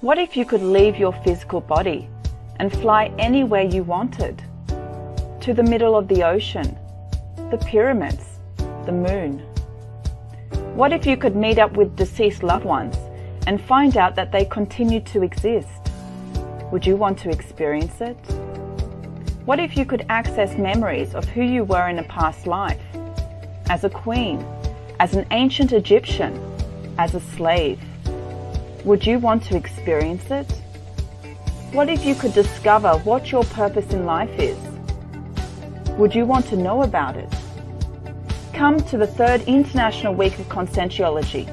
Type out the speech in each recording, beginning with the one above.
What if you could leave your physical body and fly anywhere you wanted? To the middle of the ocean, the pyramids, the moon. What if you could meet up with deceased loved ones and find out that they continue to exist? Would you want to experience it? What if you could access memories of who you were in a past life? As a queen, as an ancient Egyptian, as a slave? Would you want to experience it? What if you could discover what your purpose in life is? Would you want to know about it? Come to the 3rd International Week of Conscientiology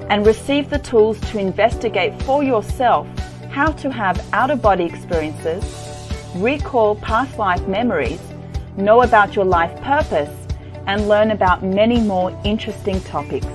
and receive the tools to investigate for yourself how to have out-of-body experiences, recall past life memories, know about your life purpose, and learn about many more interesting topics.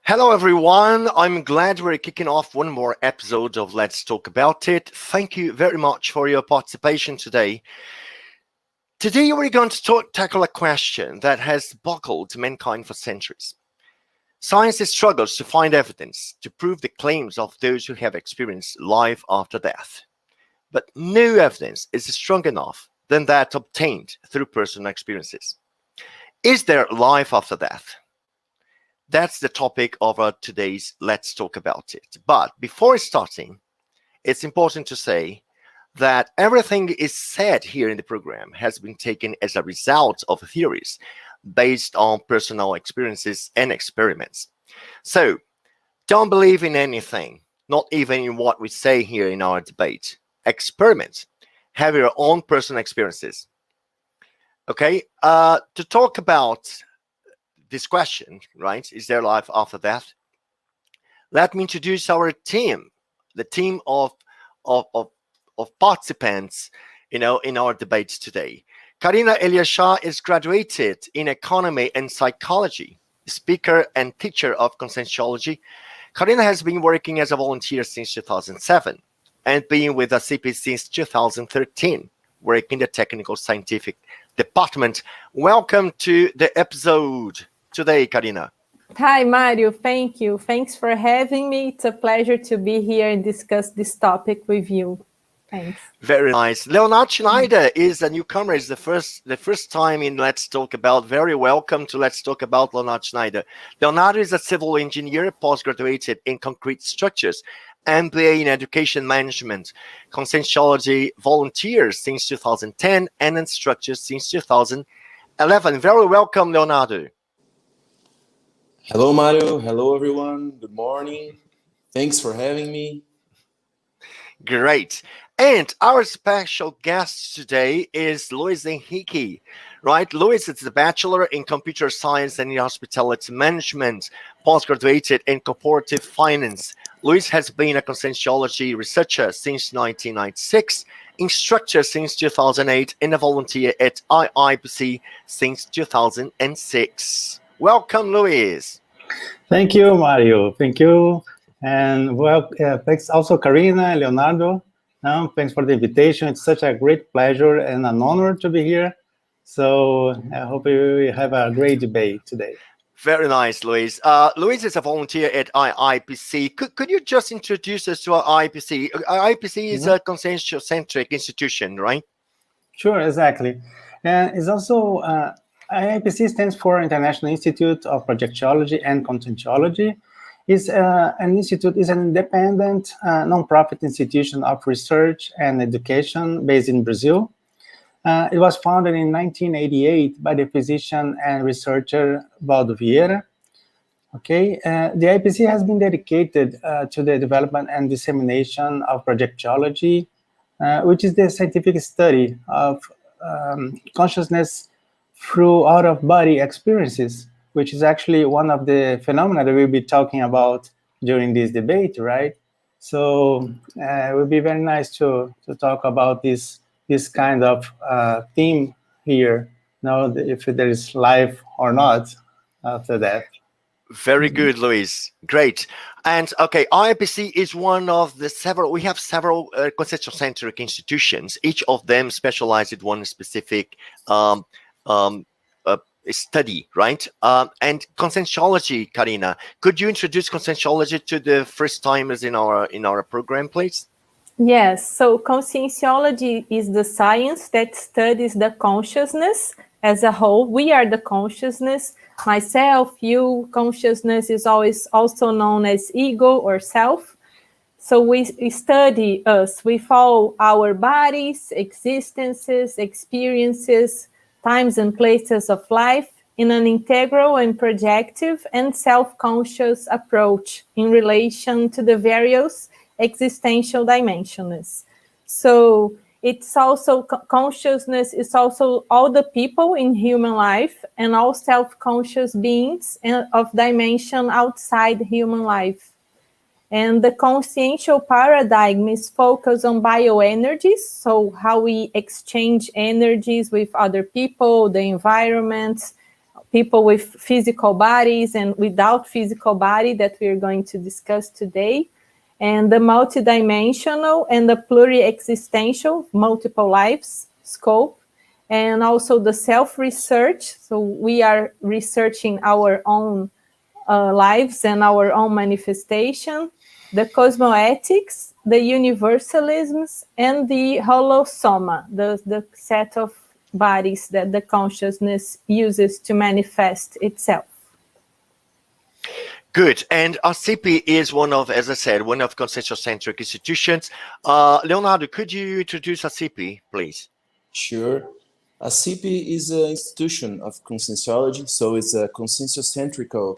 Hello everyone, I'm glad we're kicking off one more episode of Let's Talk About It. Thank you very much for your participation today. Today we're going to tackle a question that has boggled mankind for centuries. Science struggles to find evidence to prove the claims of those who have experienced life after death. But no evidence is strong enough than that obtained through personal experiences. Is there life after death? That's the topic of our today's Let's Talk About It. But before starting, it's important to say that everything is said here in the program has been taken as a result of theories based on personal experiences and experiments. So don't believe in anything, not even in what we say here in our debate. experiment, have your own personal experiences. Okay, to talk about this question, right? Is there life after death? Let me introduce our team, the team of of, of, of participants, in our debate today. Karina Eliashah is graduated in economy and psychology, speaker and teacher of Conscientiology. Karina has been working as a volunteer since 2007 and been with ASSIPI since 2013, working in the technical scientific department. Welcome to the episode today, Karina. Hi, Mario. Thank you. Thanks for having me. It's a pleasure to be here and discuss this topic with you. Thanks. Very nice. Leonard Schneider is a newcomer. It's the first time in Let's Talk About. Very welcome to Let's Talk About, Leonard Schneider. Leonardo is a civil engineer, postgraduated in concrete structures, MBA in education management, Conscientiology volunteer since 2010, and instructor since 2011. Very welcome, Leonardo. Hello, Mario. Hello, everyone. Good morning. Thanks for having me. Great. And our special guest today is Luis Henrique, right? Luis is a bachelor in computer science and in hospitality management, postgraduated in corporative finance. Luis has been a Conscientiology researcher since 1996, instructor since 2008, and a volunteer at IIPC since 2006. Welcome, Luis. Thank you, Mario. Thank you. And thanks also, Karina, Leonardo. Thanks for the invitation. It's such a great pleasure and an honor to be here. So I hope we have a great debate today. Very nice, Luis. Luis is a volunteer at IIPC. Could you just introduce us to IIPC? IIPC is a consciential-centric institution, right? Sure, exactly. And it's also, IIPC stands for International Institute of Projectology and Conscientiology. Is an independent nonprofit institution of research and education based in Brazil. It was founded in 1988 by the physician and researcher Valdo Vieira. Okay, the IPC has been dedicated to the development and dissemination of projectology, which is the scientific study of consciousness through out-of-body experiences, which is actually one of the phenomena that we'll be talking about during this debate, right? So it would be very nice to talk about this kind of theme here, if there is life or not after that. Very good, Luis. Great. And okay, IIPC is one of the we have several consciential-centric institutions, each of them specialized in one specific study, right? And Conscientiology, Karina, could you introduce Conscientiology to the first timers in our program, please? Yes, so Conscientiology is the science that studies the consciousness as a whole. We are the consciousness. Myself, you, consciousness is always also known as ego or self. So we study us with all our bodies, existences, experiences, times and places of life in an integral and projective and self-conscious approach in relation to the various existential dimensions. So it's also consciousness is also all the people in human life and all self-conscious beings of dimension outside human life. And the consciential paradigm is focused on bioenergies, so how we exchange energies with other people, the environment, people with physical bodies and without physical body that we're going to discuss today, and the multidimensional and the pluri-existential, multiple lives scope, and also the self-research. So we are researching our own lives and our own manifestation, the cosmoethics, the universalisms, and the holosoma, the set of bodies that the consciousness uses to manifest itself. Good. And ASSIPI is one of, as I said, one of consciential-centric institutions. Leonardo, could you introduce ASSIPI, please? Sure. ASSIPI is an institution of conscientiology, so it's a conscientiocentric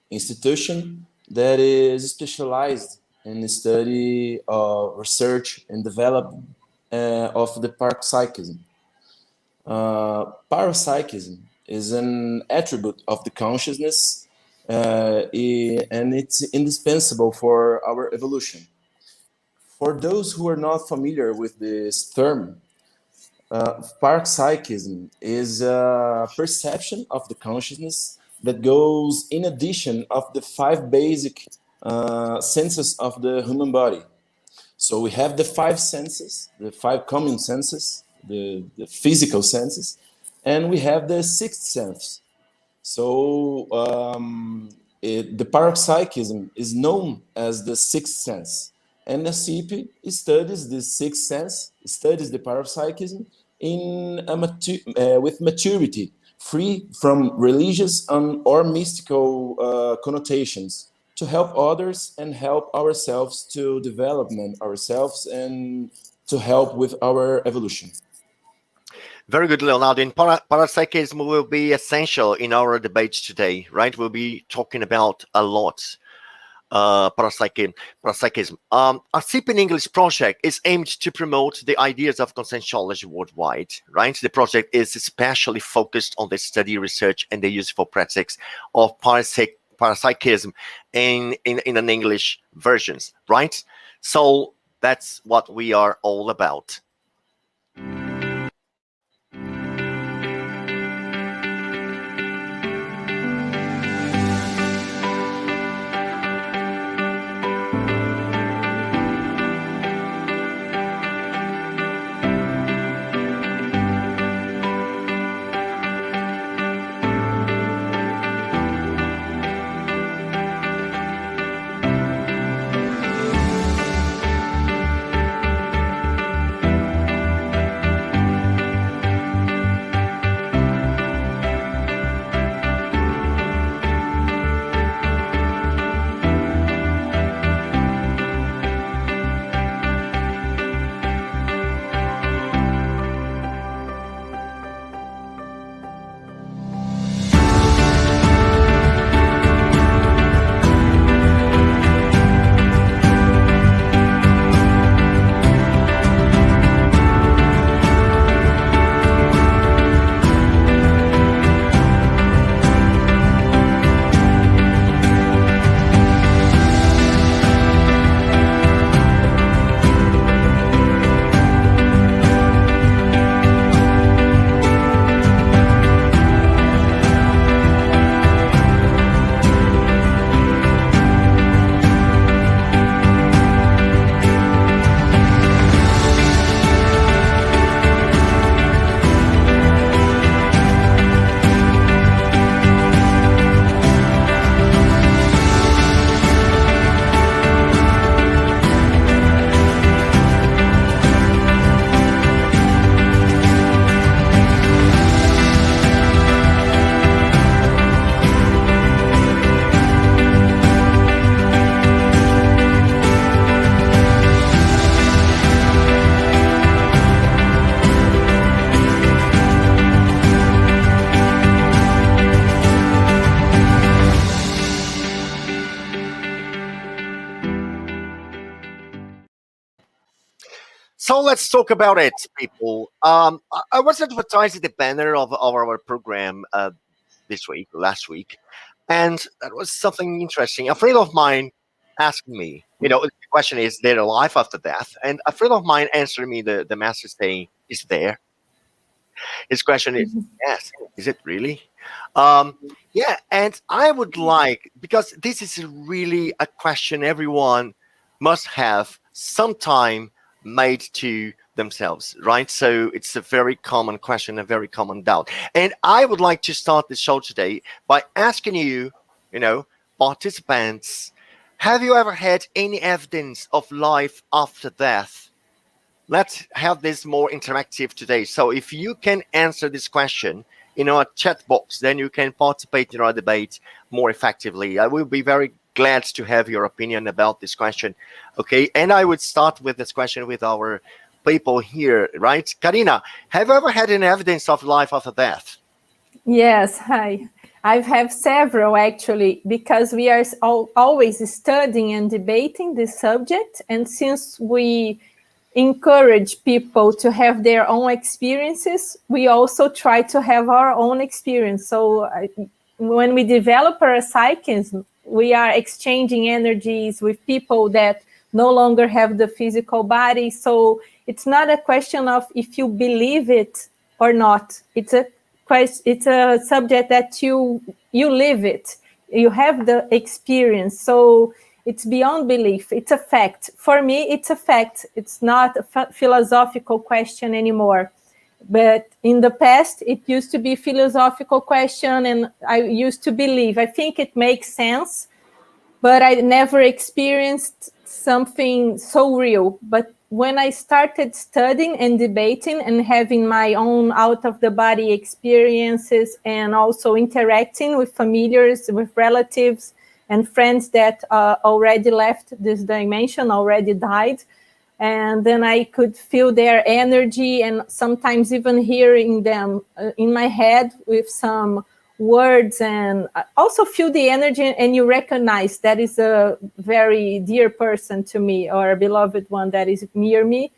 institution that is specialized in the study of research and development of the parapsychism. Parapsychism is an attribute of the consciousness, and it's indispensable for our evolution. For those who are not familiar with this term, parapsychism is a perception of the consciousness that goes in addition of the 5 basic senses of the human body. So we have the 5 senses, the 5 common senses, the physical senses, and we have the 6th sense. So the parapsychism is known as the 6th sense. And ASSIPI studies the 6th sense, studies the parapsychism with maturity, free from religious or mystical connotations, to help others and help ourselves to development ourselves and to help with our evolution. Very good, Leonardo. And parapsychism will be essential in our debate today, right? We'll be talking about a lot. Parapsychism. ASSIPI in English project is aimed to promote the ideas of conscientiology worldwide, right? The project is especially focused on the study, research, and the useful practice of parapsychism in an English versions, right? So that's what we are all about. So let's talk about it, people. I was advertising the banner of our program last week, and that was something interesting. A friend of mine asked me, the question is, there a life after death? And a friend of mine answered me the message saying, is there? His question is, yes, is it really? Yeah, and I would like, because this is really a question everyone must have sometime made to themselves, right? So it's a very common question, a very common doubt. And I would like to start the show today by asking you, participants, have you ever had any evidence of life after death? Let's have this more interactive today. So if you can answer this question in our chat box, then you can participate in our debate more effectively. I will be very glad to have your opinion about this question. Okay, and I would start with this question with our people here, right? Karina, have you ever had any evidence of life after death? Yes, hi. I have several actually, because we are always studying and debating this subject. And since we encourage people to have their own experiences, we also try to have our own experience. So when we develop parapsychism, we are exchanging energies with people that no longer have the physical body. So it's not a question of if you believe it or not. It's a subject that you live it. You have the experience. So it's beyond belief. It's a fact. For me, it's a fact. It's not a philosophical question anymore. But in the past, it used to be a philosophical question, and I used to believe. I think it makes sense, but I never experienced something so real. But when I started studying and debating and having my own out-of-the-body experiences and also interacting with familiars, with relatives, and friends that already left this dimension, already died. And then I could feel their energy and sometimes even hearing them in my head with some words, and also feel the energy, and you recognize that is a very dear person to me or a beloved one that is near me.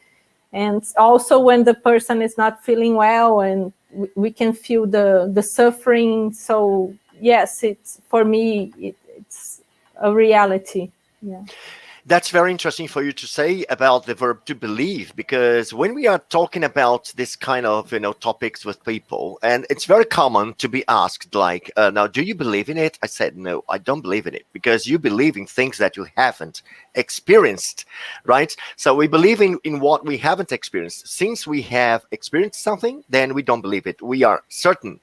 And also when the person is not feeling well, and we can feel the suffering. So yes, it's for me, it's a reality. Yeah. That's very interesting for you to say about the verb to believe, because when we are talking about this kind of topics with people, and it's very common to be asked like, now, do you believe in it? I said, no, I don't believe in it, because you believe in things that you haven't experienced, right? So we believe in what we haven't experienced. Since we have experienced something, then we don't believe it. We are certain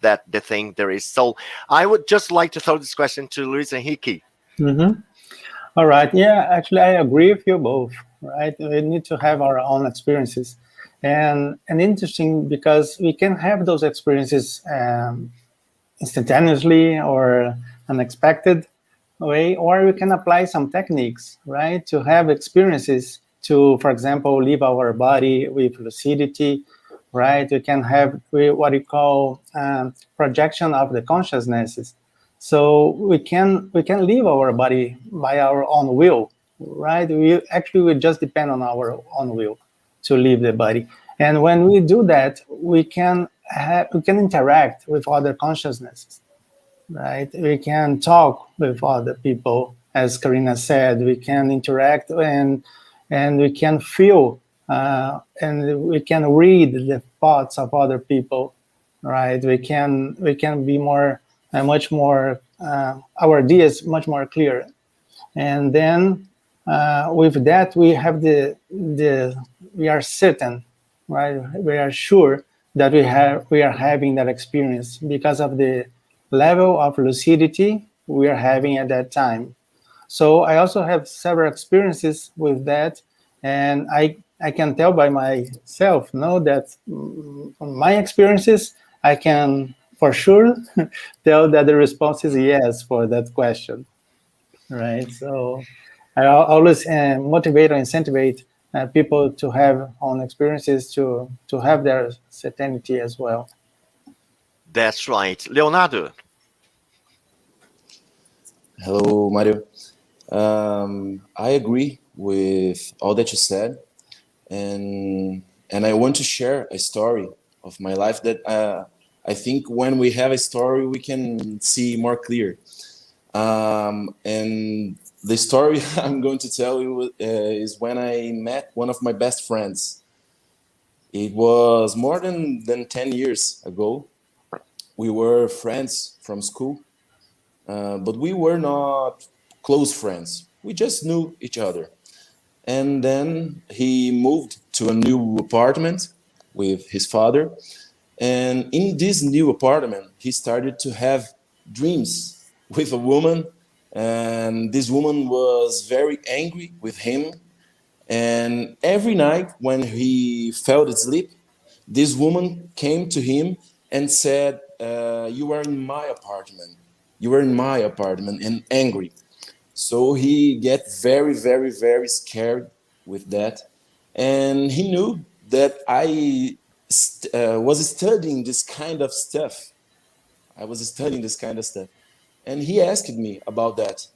that the thing there is. So I would just like to throw this question to Luis Henrique. Mm-hmm. All right. Yeah, actually, I agree with you both. Right, we need to have our own experiences, and interesting because we can have those experiences instantaneously or unexpected way, or we can apply some techniques, right, to have experiences to, for example, leave our body with lucidity, right? We can have what we call projection of the consciousnesses. So we can leave our body by our own will, right? We just depend on our own will to leave the body. And when we do that, we can interact with other consciousnesses, right? We can talk with other people, as Karina said. We can interact and we can feel and we can read the thoughts of other people, right? We can be more much more our ideas much more clear, and then with that we have we are certain, right? We are sure that we are having that experience because of the level of lucidity we are having at that time. So I also have several experiences with that, and I can tell by myself, that from my experiences, I can for sure tell that the response is yes for that question, right? So I always motivate or incentivize people to have own experiences to have their certainty as well. That's right. Leonardo. Hello, Mario. I agree with all that you said, and I want to share a story of my life that I think when we have a story, we can see more clear. And the story I'm going to tell you is when I met one of my best friends. It was more than 10 years ago. We were friends from school, but we were not close friends. We just knew each other. And then he moved to a new apartment with his father. And in this new apartment, he started to have dreams with a woman. And this woman was very angry with him. And every night when he fell asleep, this woman came to him and said, you are in my apartment. You are in my apartment, and angry. So he get very, very, very scared with that. And he knew that I was studying this kind of stuff. I was studying this kind of stuff. And he asked me about that.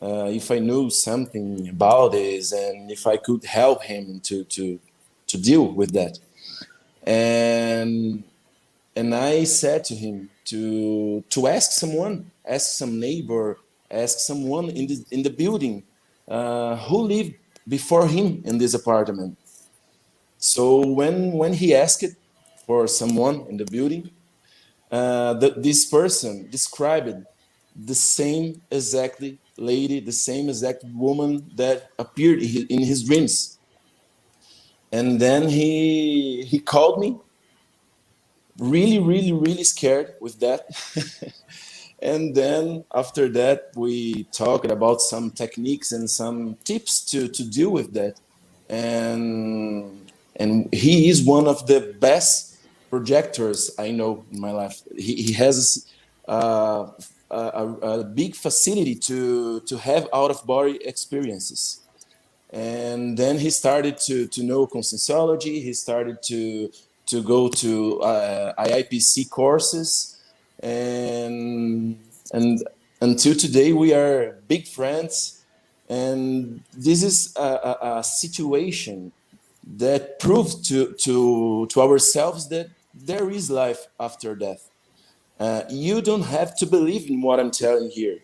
if I knew something about this and if I could help him to deal with that. And I said to him to ask someone, ask some neighbor, ask someone in the building who lived before him in this apartment. So when he asked for someone in the building, this person described the same exactly lady, the same exact woman that appeared in his dreams. And then he called me, really scared with that. And then after that, we talked about some techniques and some tips to deal with that. And he is one of the best projectors I know in my life. He has a big facility to have out of body experiences. And then he started to know Conscientiology. He started to go to IIPC courses, and until today we are big friends. And this is a situation that proves to ourselves that there is life after death. You don't have to believe in what I'm telling here,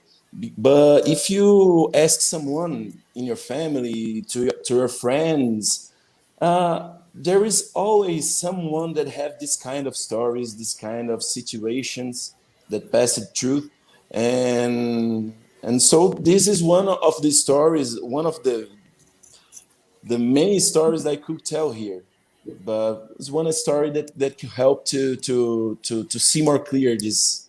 but if you ask someone in your family, to your friends, there is always someone that have this kind of stories, this kind of situations that pass the truth. And so this is one of the stories, one of the many stories I could tell here. But it's one story that could help to see more clear this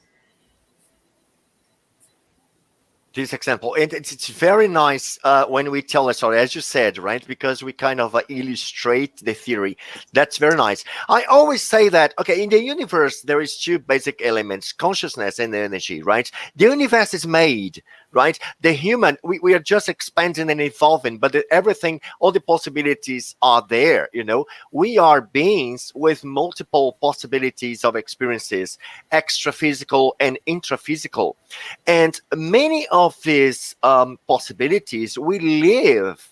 example. And it's very nice when we tell a story, as you said, right? Because we kind of illustrate the theory. That's very nice. I always say that, okay, in the universe, there is two basic elements, consciousness and energy, right? The universe is made, right? The human, we are just expanding and evolving, but everything, all the possibilities are there, you know? We are beings with multiple possibilities of experiences, extra-physical and intra-physical. And many of these possibilities, we live,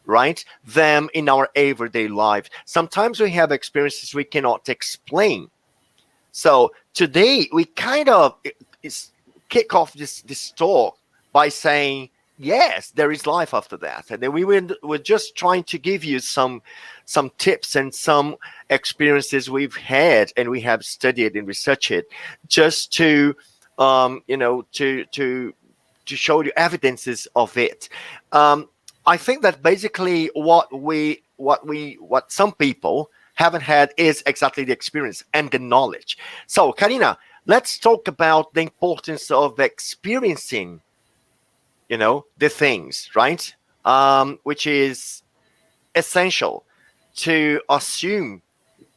right, them in our everyday life. Sometimes we have experiences we cannot explain. So today we kind of kick off this talk by saying, yes, there is life after that. And then we're just trying to give you some tips and some experiences we've had and we have studied and researched, just to you know, to show you evidences of it. I think that basically what some people haven't had is exactly the experience and the knowledge. So, Karina, let's talk about the importance of experiencing, you know, the things, right? Which is essential to assume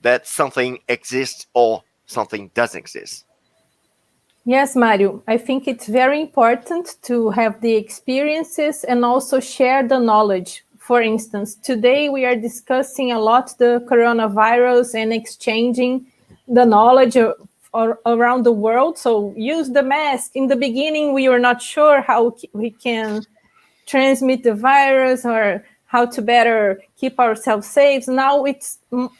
that something exists or something doesn't exist. Yes, Mario, I think it's very important to have the experiences and also share the knowledge. For instance, today we are discussing a lot the coronavirus and exchanging the knowledge around the world. So use the mask. In the beginning, we were not sure how we can transmit the virus or how to better keep ourselves safe. Now it's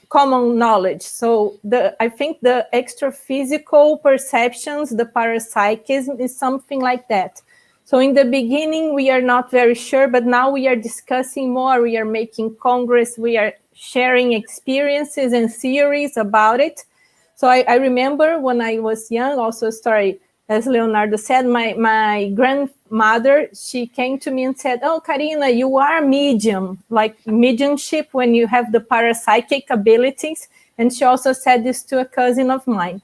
common knowledge. So I think the extra physical perceptions, the parapsychism, is something like that. So in the beginning, we are not very sure, but now we are discussing more. We are making congress. We are sharing experiences and theories about it. So I remember when I was young, also a story, as Leonardo said, my grandmother, she came to me and said, oh, Karina, you are medium, like mediumship when you have the parapsychic abilities. And she also said this to a cousin of mine.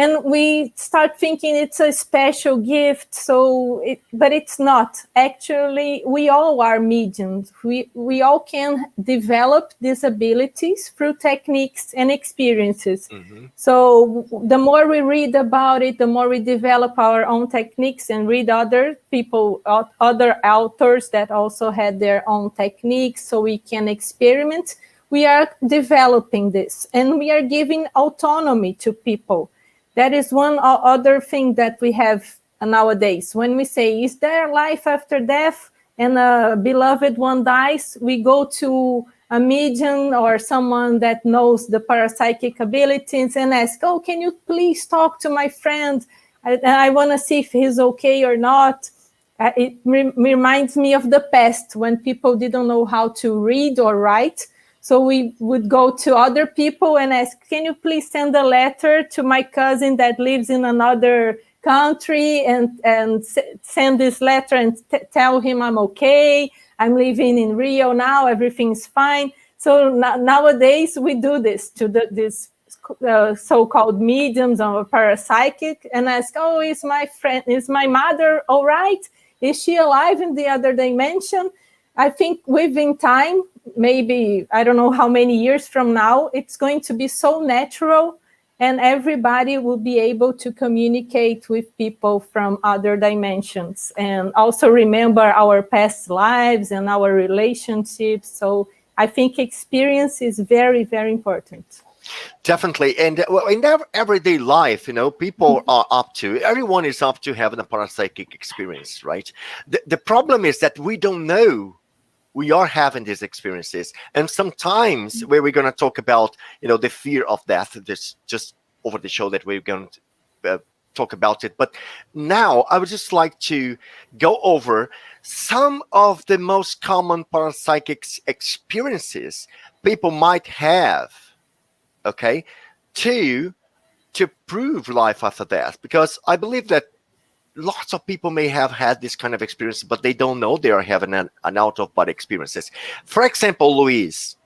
And we start thinking it's a special gift, but it's not. Actually, we all are mediums. We all can develop these abilities through techniques and experiences. Mm-hmm. So the more we read about it, the more we develop our own techniques and read other authors that also had their own techniques, so we can experiment. We are developing this, and we are giving autonomy to people. That is one other thing that we have nowadays. When we say, is there life after death, and a beloved one dies, we go to a medium or someone that knows the parapsychic abilities and ask, oh, can you please talk to my friend? I want to see if he's okay or not. It reminds me of the past when people didn't know how to read or write. So we would go to other people and ask, can you please send a letter to my cousin that lives in another country and send this letter and tell him I'm okay, I'm living in Rio now, everything's fine. So nowadays we do this to this so-called mediums or parapsychic and ask, oh, is my mother all right? Is she alive in the other dimension? I think within time, maybe, I don't know how many years from now, it's going to be so natural and everybody will be able to communicate with people from other dimensions and also remember our past lives and our relationships. So I think experience is very, very important. Definitely. And in their everyday life, people are everyone is up to having a parapsychic experience, right? The problem is that we don't know we are having these experiences. And sometimes where we're going to talk about, the fear of death, this just over the show that we're going to talk about it. But now I would just like to go over some of the most common parapsychic experiences people might have, okay, to prove life after death, because I believe that lots of people may have had this kind of experience, but they don't know they are having an out-of-body experiences. For example, Luis,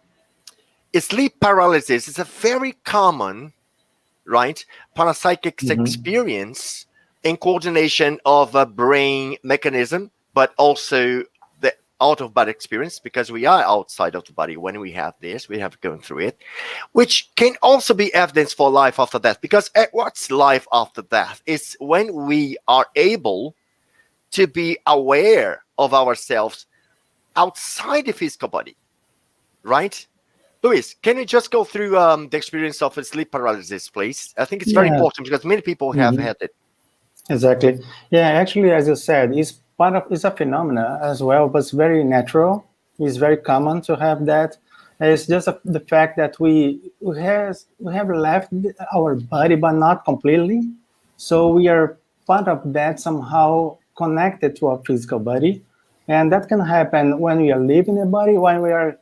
sleep paralysis is a very common, right, parapsychic experience in coordination of a brain mechanism, but also the out-of-body experience, because we are outside of the body when we have this, we have gone through it, which can also be evidence for life after death. Because what's life after death is when we are able to be aware of ourselves outside the physical body, right? Luis, can you just go through the experience of sleep paralysis, please? I think it's very important because many people have had it. Exactly. Yeah, actually, as you said, it's a phenomena as well, but it's very natural. It's very common to have that. It's just the fact that we have left our body, but not completely. So we are part of that somehow connected to our physical body. And that can happen when we are leaving the body, when we are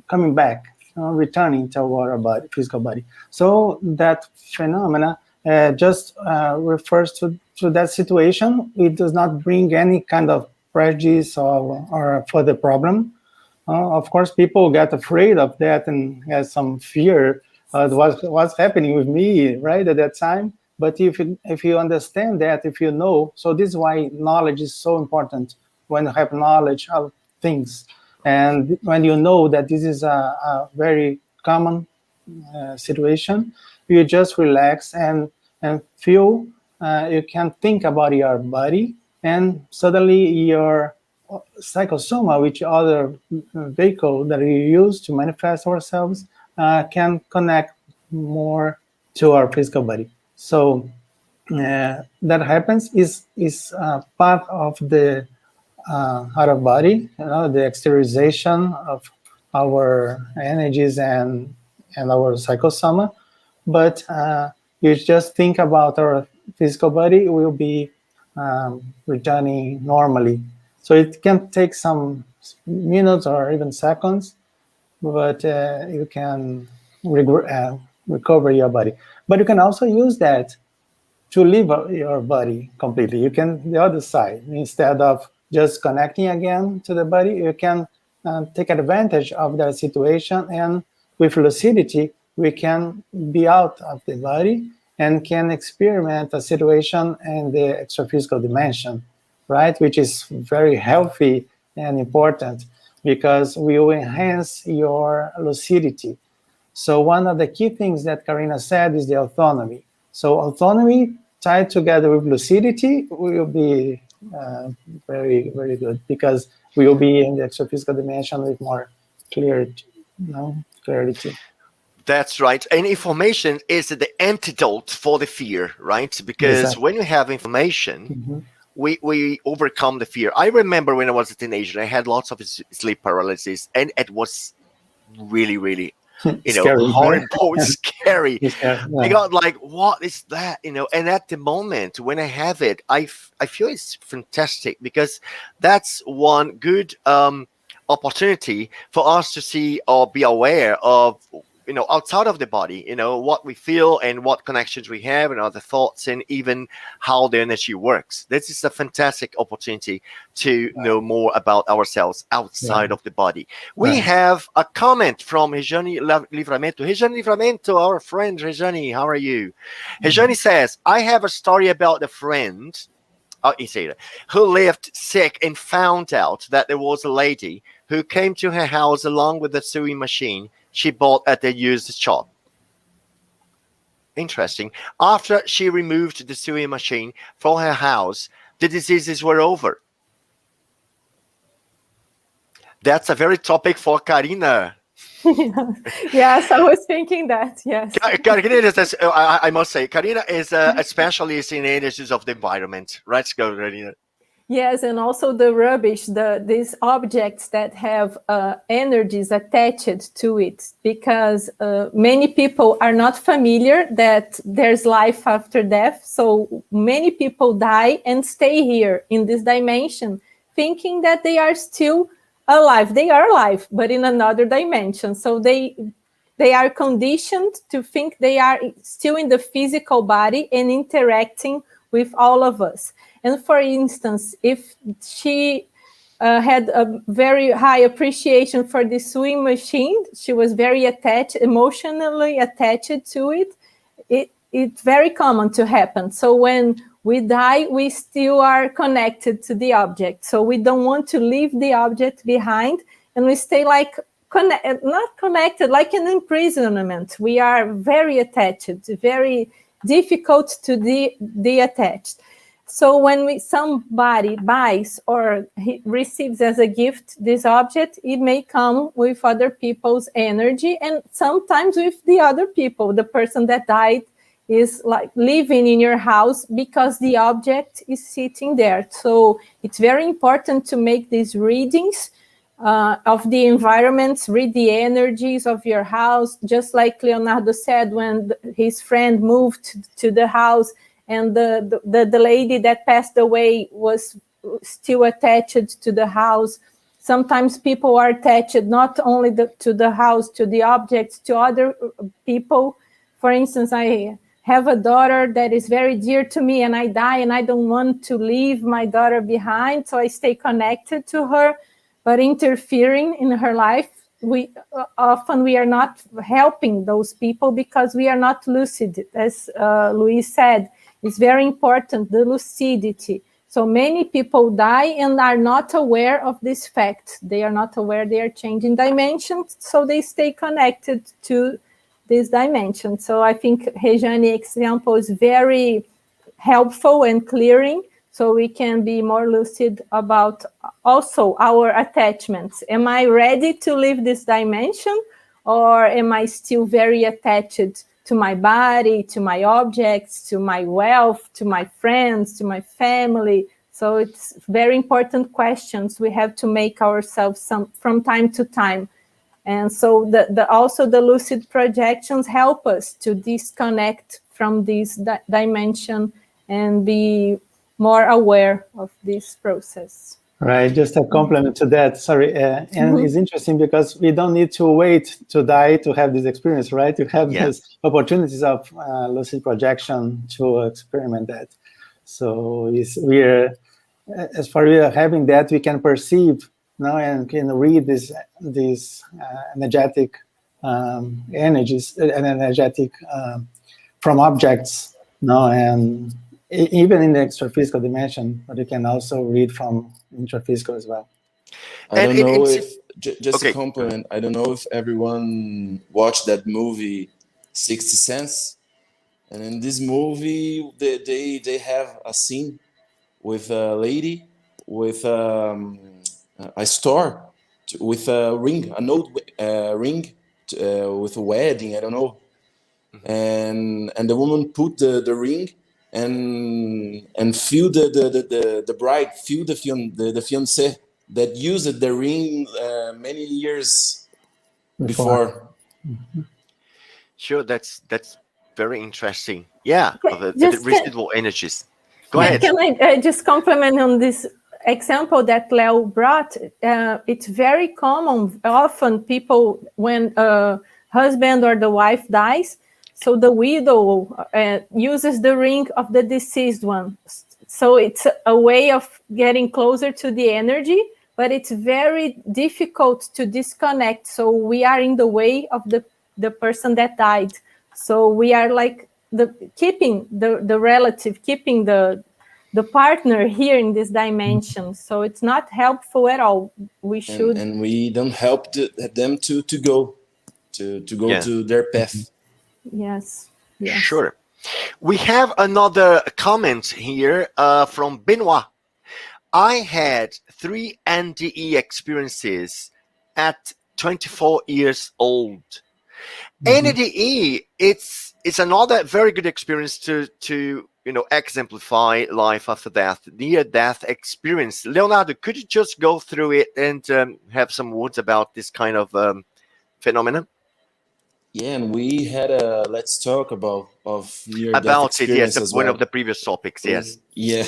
coming back, returning to our body, physical body. So that phenomena just refers to that situation. It does not bring any kind of prejudice or further problem. Of course, people get afraid of that and has some fear of what's happening with me right at that time. But if you understand that, if you know, so this is why knowledge is so important. When you have knowledge of things, and when you know that this is a very common situation, you just relax and feel. You can think about your body, and suddenly your psychosoma, which other vehicle that we use to manifest ourselves, can connect more to our physical body. So that happens is part of the out of body, the exteriorization of our energies and our psychosoma. But you just think about our physical body will be returning normally. So it can take some minutes or even seconds, but you can recover your body. But you can also use that to leave your body completely. You can, the other side, instead of just connecting again to the body, you can take advantage of that situation, and with lucidity, we can be out of the body and can experiment a situation in the extraphysical dimension, right? Which is very healthy and important because we will enhance your lucidity. So one of the key things that Karina said is the autonomy. So autonomy tied together with lucidity will be very, very good because we will be in the extraphysical dimension with more clarity. That's right. And information is the antidote for the fear, right? Because Exactly. when you have information, we overcome the fear. I remember when I was a teenager, I had lots of sleep paralysis, and it was really, really, Scary, right? horrible, scary. It's scary, I yeah. got like, what is that? And at the moment when I have it, I feel it's fantastic, because that's one good opportunity for us to see or be aware of, outside of the body, what we feel and what connections we have and other thoughts, and even how the energy works. This is a fantastic opportunity to know more about ourselves outside of the body. We Right. have a comment from Rejane Livramento. Rejane Livramento, our friend Rejane, how are you? Rejane says, I have a story about a friend, who lived sick and found out that there was a lady who came to her house along with a sewing machine she bought at the used shop. Interesting. After she removed the sewing machine from her house, the diseases were over. That's a very topic for Karina. Yes, I was thinking that. Yes. Karina is, I must say, Karina is a specialist in energies of the environment. Let's go, Karina. Yes, and also the rubbish, these objects that have energies attached to it, because many people are not familiar that there's life after death. So many people die and stay here in this dimension, thinking that they are still alive. They are alive, but in another dimension. So they are conditioned to think they are still in the physical body and interacting with all of us. And for instance, if she had a very high appreciation for the sewing machine, she was very attached, emotionally attached to it, it's very common to happen. So when we die, we still are connected to the object. So we don't want to leave the object behind, and we stay like not connected, like an imprisonment. We are very attached, very difficult to detach. So when somebody buys or receives as a gift this object, it may come with other people's energy, and sometimes with the other people. The person that died is like living in your house because the object is sitting there. So it's very important to make these readings of the environments, read the energies of your house. Just like Leonardo said, when his friend moved to the house, and the lady that passed away was still attached to the house. Sometimes people are attached not only to the house, to the objects, to other people. For instance, I have a daughter that is very dear to me, and I die, and I don't want to leave my daughter behind, so I stay connected to her, but interfering in her life. We are not helping those people because we are not lucid, as Luis said. It's very important, the lucidity. So many people die and are not aware of this fact. They are not aware they are changing dimensions, so they stay connected to this dimension. So I think Rejane's example is very helpful and clearing, so we can be more lucid about also our attachments. Am I ready to leave this dimension, or am I still very attached to my body, to my objects, to my wealth, to my friends, to my family? So it's very important questions we have to make ourselves from time to time. And so also the lucid projections help us to disconnect from this dimension and be more aware of this process. Right, just a compliment to that, sorry. And it's interesting because we don't need to wait to die to have this experience, right? You have these opportunities of lucid projection to experiment that. So as far as we are having that, we can perceive now and can read these energetic energies and energetic from objects, and even in the extraphysical dimension, but you can also read from intraphysical as well. I don't know if, just a compliment, I don't know if everyone watched that movie, 60 Cents. And in this movie, they have a scene with a lady with a store with a ring, an old ring with a wedding, I don't know. And the woman put the ring and feel the bride, feel the fiancé that used the ring many years before. Sure, that's very interesting. Yeah, of the Just residual energies. Go ahead. Can I just comment on this example that Leo brought? It's very common. Often people, when a husband or the wife dies, so the widow uses the ring of the deceased one. So it's a way of getting closer to the energy, but it's very difficult to disconnect. So we are in the way of the person that died. So we are like keeping the relative, keeping the partner here in this dimension. So it's not helpful at all. We should, and we don't help them to go to their path. Yes. Sure. We have another comment here from Benoit. I had 3 NDE experiences at 24 years old. NDE, it's another very good experience to exemplify life after death, near-death experience. Leonardo, could you just go through it and have some words about this kind of phenomenon? Yeah, and we had a let's talk about near-death experience yes, as well. One of the previous topics, yes. Yeah.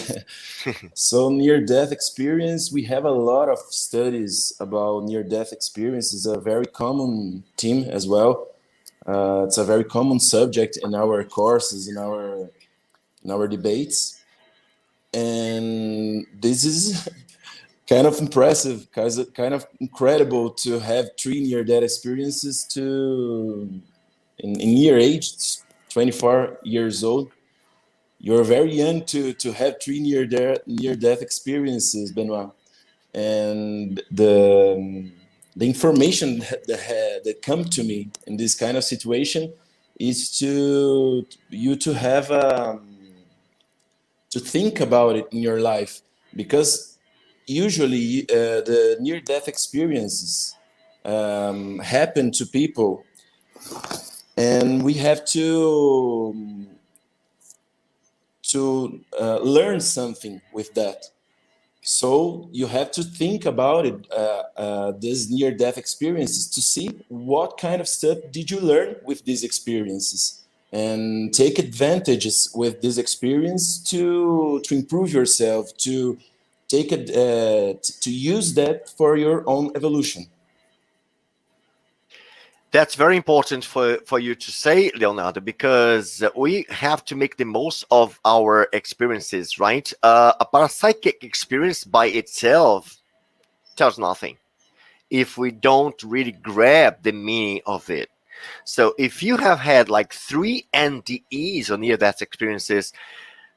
So near-death experience, we have a lot of studies about near-death experience. It's a very common theme as well. It's a very common subject in our courses, in our debates, and this is kind of impressive, kind of incredible to have 3 near-death experiences in near age, 24 years old. You're very young to have 3 near-death experiences, Benoit, and the information that come to me in this kind of situation is to have to think about it in your life, because usually the near-death experiences happen to people, and we have to learn something with that. So you have to think about it, these near-death experiences, to see what kind of stuff did you learn with these experiences, and take advantages with this experience to improve yourself, to take it, to use that for your own evolution. That's very important for you to say, Leonardo, because we have to make the most of our experiences, right? A parapsychic experience by itself tells nothing if we don't really grab the meaning of it. So if you have had like 3 NDEs or near-death experiences,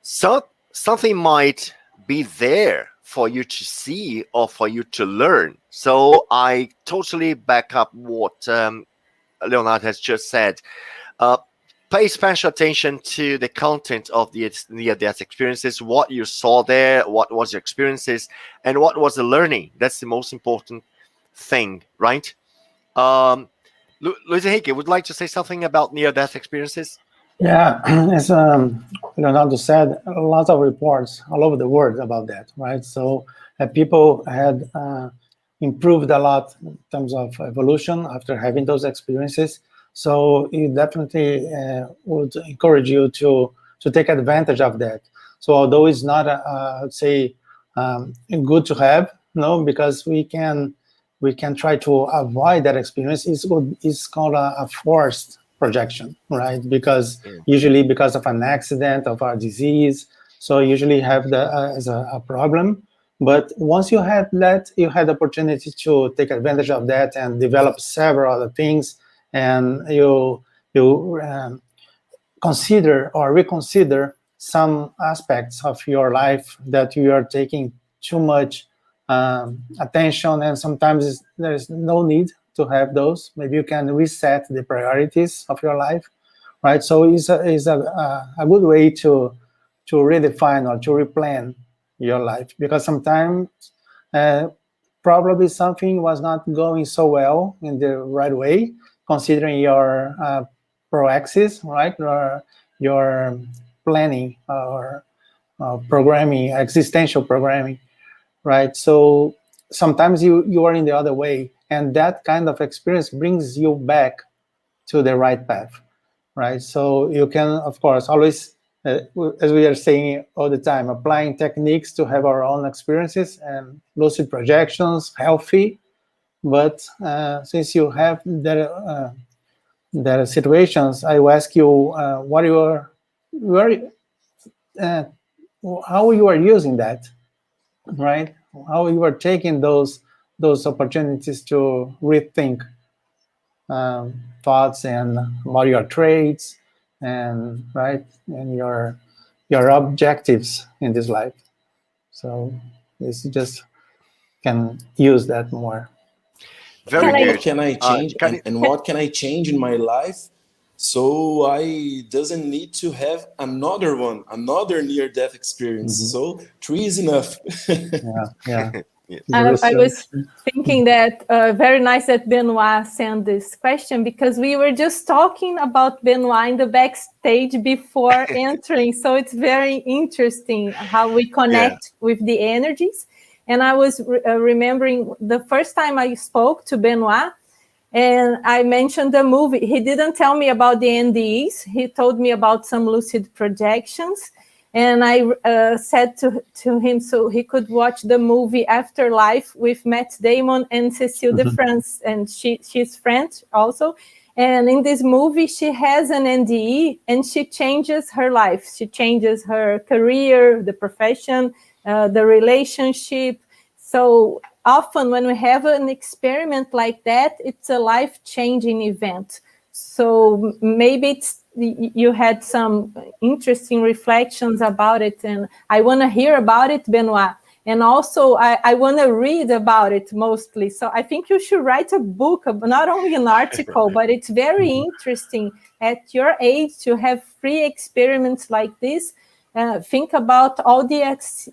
something might be there for you to see or for you to learn. So I totally back up what Leonardo has just said. Pay special attention to the content of the near-death experiences, what you saw there, what was your experiences, and what was the learning. That's the most important thing, right? Luis Henrique, would like to say something about near-death experiences? Yeah, as Leonardo said, a lot of reports all over the world about that, right? So people had improved a lot in terms of evolution after having those experiences. So it definitely would encourage you to take advantage of that. So although it's not, I'd say, good to have, because we can try to avoid that experience. It's called a forced projection, right? Because usually because of an accident, of a disease, so usually have that as a problem. But once you had that, you had the opportunity to take advantage of that and develop several other things, and you consider or reconsider some aspects of your life that you are taking too much attention, and sometimes there's no need to have those. Maybe you can reset the priorities of your life, right? So it's a good way to redefine or to replan your life, because sometimes probably something was not going so well in the right way, considering your proaxis, right? Or your planning or programming, existential programming, right? So sometimes you are in the other way, and that kind of experience brings you back to the right path, right? So you can, of course, always, as we are saying all the time, applying techniques to have our own experiences and lucid projections, healthy. But since you have the situations, I will ask you what you are, how you are using that, right? How you are taking those opportunities to rethink thoughts and about your traits and right and your objectives in this life. So it's just can use that more. Very Can I- good. What can I change and what can I change in my life so I doesn't need to have another near-death experience? So 3 is enough. Yeah. I was thinking that very nice that Benoit sent this question, because we were just talking about Benoit in the backstage before entering. So it's very interesting how we connect with the energies. And I was remembering the first time I spoke to Benoit, and I mentioned the movie. He didn't tell me about the NDEs. He told me about some lucid projections. And I said to him so he could watch the movie Afterlife with Matt Damon and Cécile de France. And she's French also. And in this movie, she has an NDE and she changes her life. She changes her career, the profession, the relationship. So often when we have an experiment like that, it's a life-changing event. So maybe you had some interesting reflections about it, and I want to hear about it, Benoit. And also, I want to read about it mostly. So I think you should write a book, not only an article, but it's very interesting at your age to have free experiments like this. Think about all the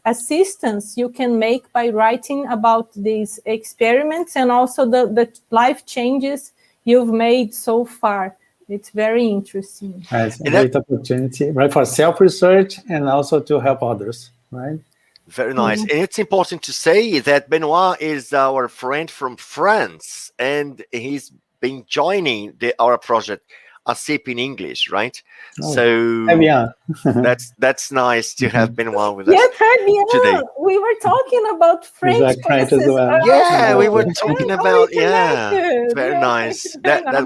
assistance you can make by writing about these experiments and also the life changes you've made so far. It's very interesting. It's a great opportunity, right, for self-research and also to help others, right? Very nice. And it's important to say that Benoit is our friend from France, and he's been joining our project ASSIPI in English, right? So that's nice to have Benoit with us. Yes, today. We were talking about French classes. Well. Yeah, we were talking about very nice. That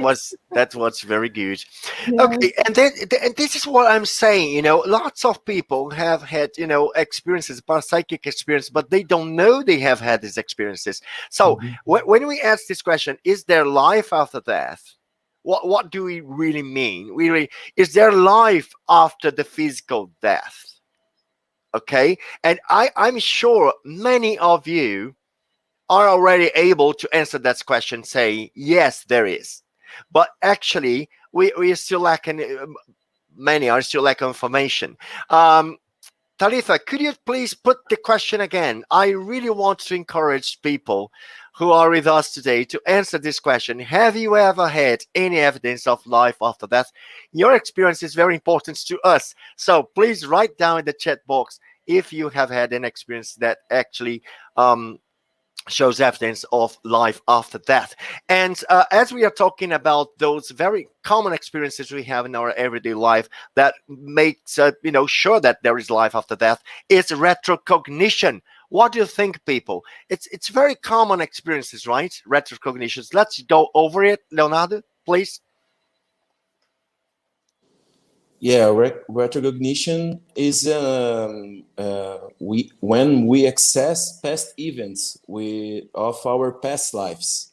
was very good. Okay, and this is what I'm saying. Lots of people have had experiences, parapsychic experience, but they don't know they have had these experiences. So when we ask this question, is there life after death? What do we really mean? Is there life after the physical death? Okay, and I'm sure many of you are already able to answer that question, say yes, there is. But actually, we are still lacking. Many are still lacking information. Talitha, could you please put the question again? I really want to encourage people who are with us today to answer this question. Have you ever had any evidence of life after death? Your experience is very important to us. So please write down in the chat box if you have had an experience that actually shows evidence of life after death. And as we are talking about those very common experiences we have in our everyday life that makes sure that there is life after death, is retrocognition. What do you think, people? It's very common experiences, right? Retrocognitions. Let's go over it, Leonardo, please. Yeah, retrocognition is when we access past events of our past lives.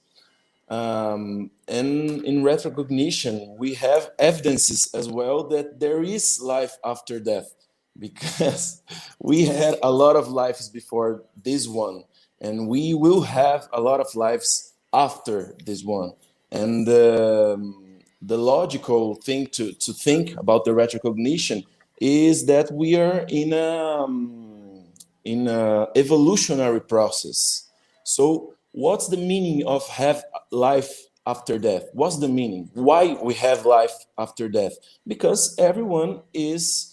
And in retrocognition, we have evidences as well that there is life after death, because we had a lot of lives before this one, and we will have a lot of lives after this one. And the logical thing to think about the retrocognition is that we are in a evolutionary process. So what's the meaning of have life after death? What's the meaning? Why we have life after death? Because everyone is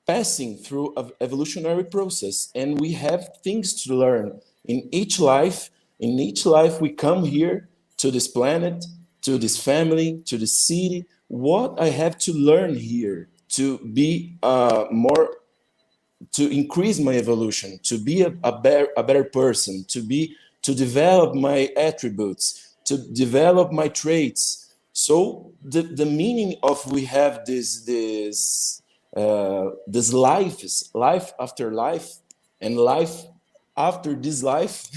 passing through an evolutionary process, and we have things to learn in each life. In each life, we come here to this planet, to this family, to this city. What I have to learn here to be more, to increase my evolution, to be a better person, to develop my attributes, to develop my traits. So the meaning of we have this life is life after life, and life after this life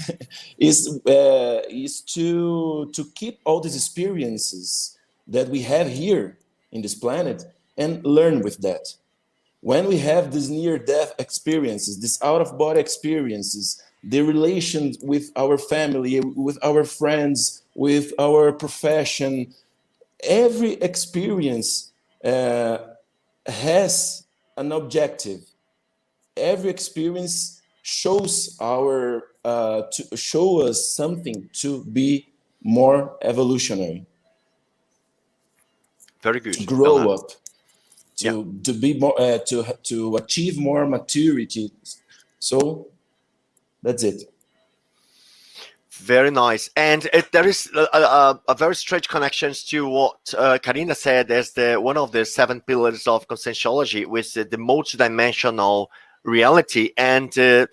is to keep all these experiences that we have here in this planet and learn with that. When we have these near-death experiences, these out-of-body experiences, the relations with our family, with our friends, with our profession, every experience has an objective. Every experience shows to show us something to be more evolutionary, Very good. to grow up, Yeah. to be more, to achieve more maturity. So that's it. Very nice. And there is a very strange connections to what Karina said as one of the 7 pillars of conscientiology, with the multidimensional reality and the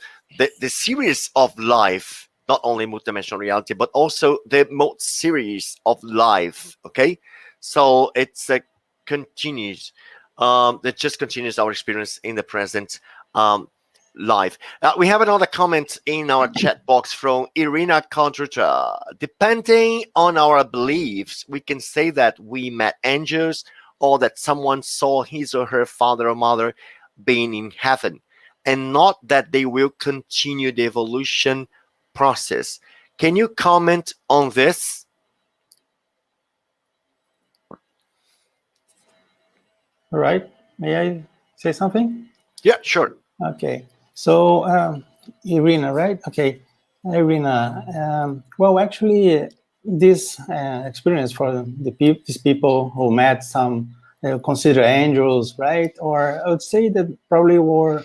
series of life, not only multidimensional reality, but also the series of life. Okay, so it's continues. It just continues our experience in the present life. We have another comment in our chat box from Irina Kondruta. Depending on our beliefs, we can say that we met angels, or that someone saw his or her father or mother being in heaven, and not that they will continue the evolution process. Can you comment on this? All right. May I say something? Yeah, sure. Okay. So, Irina, right? Okay. Irina, well, actually, this experience for these people who met some considered angels, right? Or I would say that probably were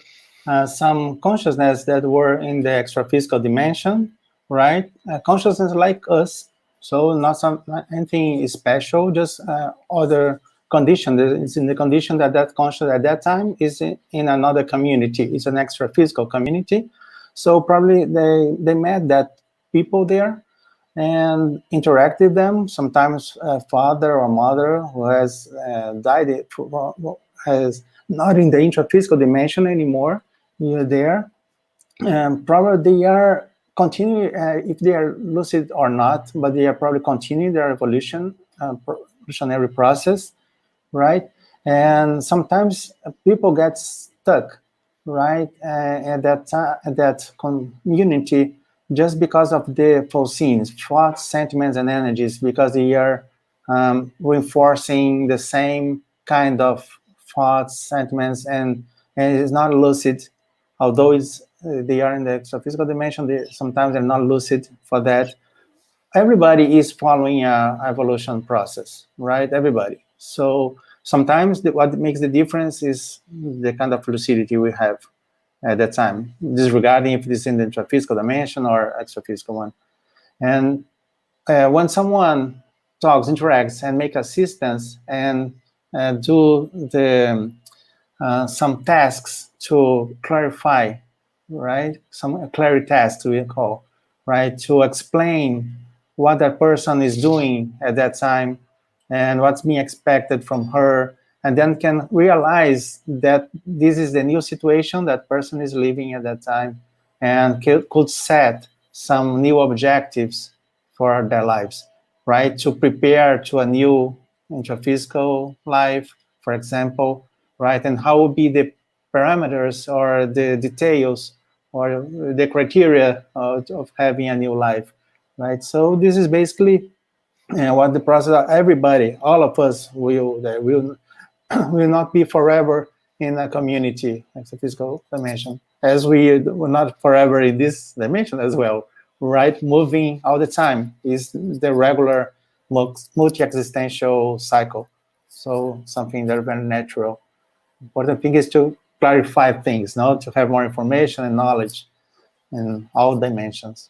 some consciousness that were in the extra-physical dimension, right? Consciousness like us, so not anything special, just other condition. It's in the condition that that conscious at that time is in another community. It's an extra physical community. So probably they met that people there and interacted with them. Sometimes a father or mother who has died, has not in the intraphysical dimension anymore. You're there. Probably they are continuing, if they are lucid or not, but they are probably continuing their evolutionary process, right? And sometimes people get stuck, right, at that community just because of the foreseens, thoughts, sentiments, and energies, because they are reinforcing the same kind of thoughts, sentiments, and it's not lucid. Although they are in the extra-physical dimension, sometimes they're not lucid for that. Everybody is following an evolution process, right? Everybody. So sometimes what makes the difference is the kind of lucidity we have at that time, disregarding if it's in the intraphysical dimension or extraphysical one. And when someone talks, interacts, and make assistance and do some tasks to clarify, right? Some clarity tasks we call, right? To explain what that person is doing at that time and what's being expected from her, and then can realize that this is the new situation that person is living at that time, and could set some new objectives for their lives, right? To prepare to a new intraphysical life, for example, right? And how would be the parameters or the details or the criteria of having a new life, right? So this is basically what the process. Everybody, all of us, will not be forever in a community, as a physical dimension, as we will not forever in this dimension as well, right? Moving all the time is the regular multi-existential cycle. So something that's very natural. Important thing is to clarify things, no, to have more information and knowledge in all dimensions.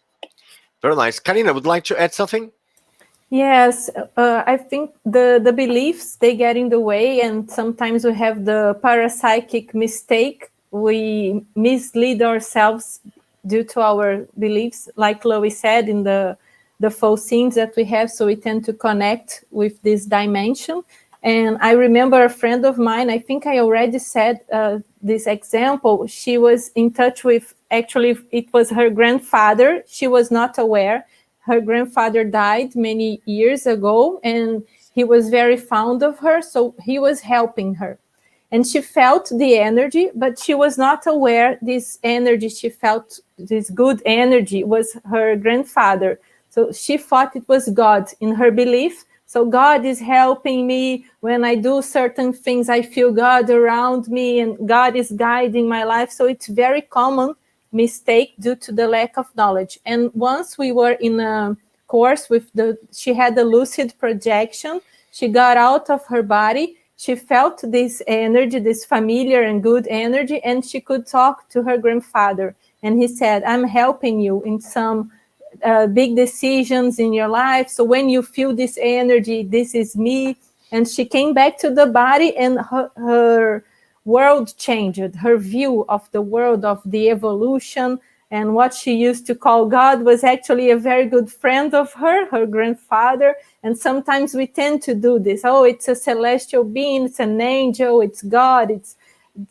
Very nice. Karina, would like to add something? Yes, I think the beliefs, they get in the way, and sometimes we have the parapsychic mistake. We mislead ourselves due to our beliefs, like Chloe said, in the false scenes that we have, so we tend to connect with this dimension. And I remember a friend of mine, I think I already said this example, she was in touch with, actually, it was her grandfather. She was not aware. Her grandfather died many years ago, and he was very fond of her, so he was helping her. And she felt the energy, but she was not aware this energy, she felt this good energy, was her grandfather. So she thought it was God in her belief. So God is helping me. When I do certain things, I feel God around me, and God is guiding my life. So it's very common mistake due to the lack of knowledge. And once we were in a course with she had a lucid projection. She got out of her body. She felt this energy, this familiar and good energy, and she could talk to her grandfather. And he said, I'm helping you in some big decisions in your life. So when you feel this energy, this is me. And she came back to the body, and her world changed. Her view of the world, of the evolution, and what she used to call God was actually a very good friend of her grandfather. And sometimes we tend to do this. Oh, it's a celestial being, it's an angel, it's God, it's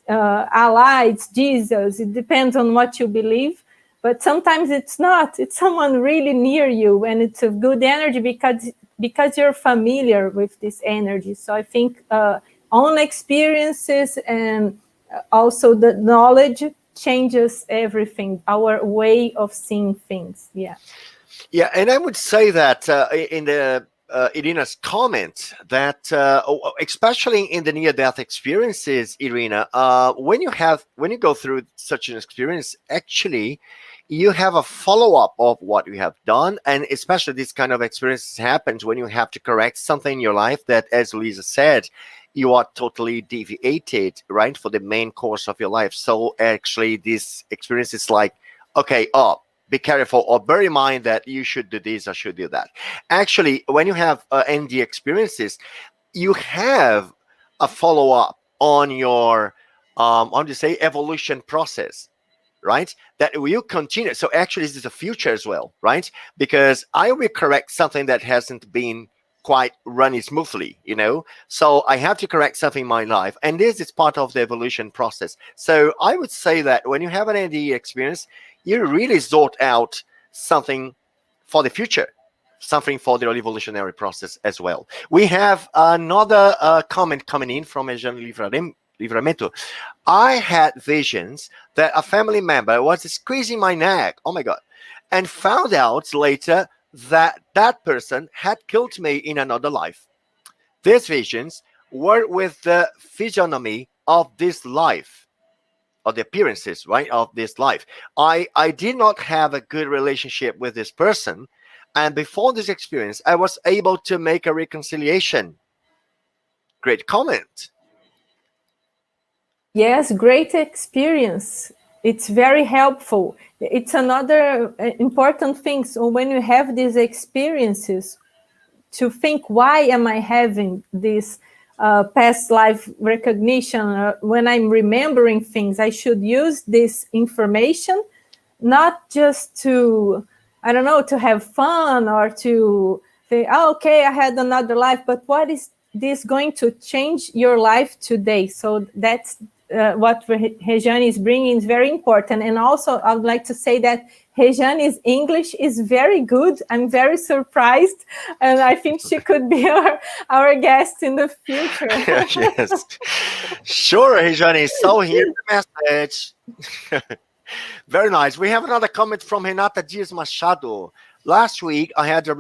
Allah, it's Jesus. It depends on what you believe. But sometimes it's not. It's someone really near you, and it's a good energy because you're familiar with this energy. So I think own experiences and also the knowledge changes everything, our way of seeing things. Yeah. Yeah, and I would say that in the Irina's comment that especially in the near-death experiences, Irina, when you go through such an experience, actually you have a follow-up of what you have done, and especially this kind of experiences happens when you have to correct something in your life that, as Lisa said, you are totally deviated, right, for the main course of your life. So actually this experience is like, okay, be careful, or bear in mind that you should do this or should do that. Actually, when you have ND experiences, you have a follow-up on your evolution process, right? That will continue. So actually this is a future as well, right? Because I will correct something that hasn't been quite running smoothly, so I have to correct something in my life, and this is part of the evolution process. So I would say that when you have an NDE experience, you really sort out something for the future, something for the evolutionary process as well. We have another comment coming in from Jean Livramento. I had visions that a family member was squeezing my neck, oh my God, and found out later that that person had killed me in another life. These visions were with the physiognomy of this life, or the appearances, right, of this life. I did not have a good relationship with this person, and before this experience, I was able to make a reconciliation. Great comment. Yes, great experience. It's very helpful. It's another important thing. So when you have these experiences, to think, why am I having this past life recognition? When I'm remembering things, I should use this information, not just to, I don't know, to have fun or to say, oh, okay, I had another life, but what is this going to change your life today? So that's what Rejane is bringing is very important. And also, I would like to say that Rejane's English is very good. I'm very surprised, and I think she could be our guest in the future. Yes, sure, Rejane. So here's the message. Very nice. We have another comment from Renata Dias Machado. Last week, I had a